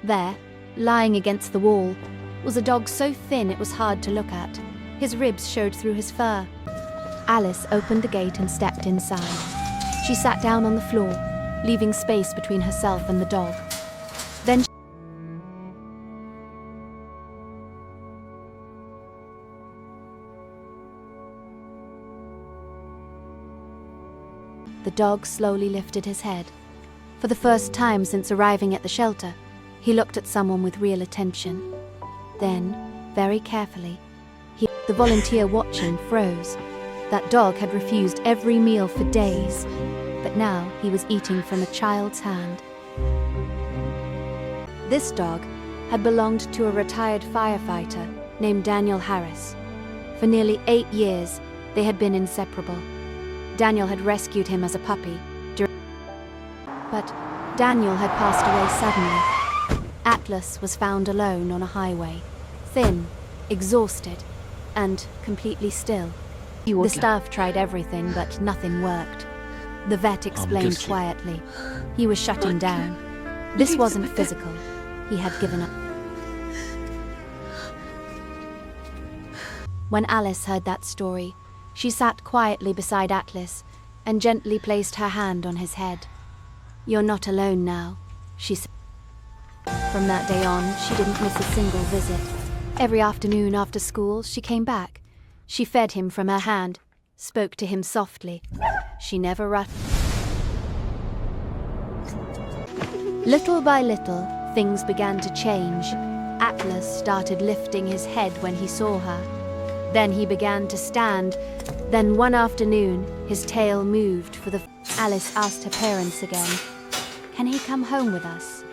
There, lying against the wall, was a dog so thin it was hard to look at. His ribs showed through his fur. Alice opened the gate and stepped inside. She sat down on the floor, leaving space between herself and the dog. Then the dog slowly lifted his head. For the first time since arriving at the shelter, he looked at someone with real attention. Then, very carefully, the volunteer watching froze. That dog had refused every meal for days, but now he was eating from a child's hand. This dog had belonged to a retired firefighter named Daniel Harris. For nearly 8 years, they had been inseparable. Daniel had rescued him as a puppy, but Daniel had passed away suddenly. Atlas was found alone on a highway, thin, exhausted, and completely still. The staff tried everything, but nothing worked. The vet explained quietly. He was shutting down. This wasn't physical. He had given up. When Alice heard that story, she sat quietly beside Atlas and gently placed her hand on his head. "You're not alone now," she said. From that day on, she didn't miss a single visit. Every afternoon after school, she came back. She fed him from her hand, spoke to him softly. She never rushed. Little by little, things began to change. Atlas started lifting his head when he saw her. Then he began to stand. Then one afternoon, his tail moved for the... Alice asked her parents again, "Can he come home with us?"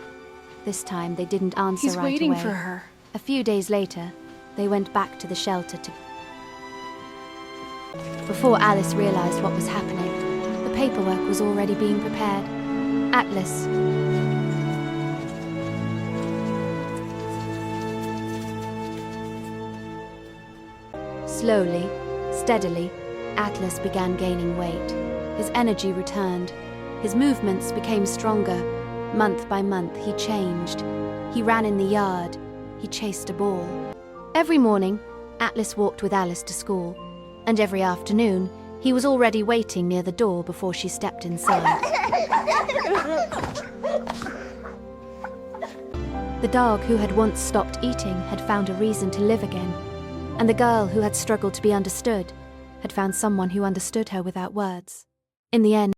This time they didn't answer right away. He's waiting for her. A few days later, they went back to the shelter to... Before Alice realized what was happening, the paperwork was already being prepared. Atlas... Slowly, steadily, Atlas began gaining weight. His energy returned. His movements became stronger. Month by month, he changed. He ran in the yard. He chased a ball. Every morning, Atlas walked with Alice to school, and every afternoon, he was already waiting near the door before she stepped inside. The dog who had once stopped eating had found a reason to live again, and the girl who had struggled to be understood had found someone who understood her without words. In the end,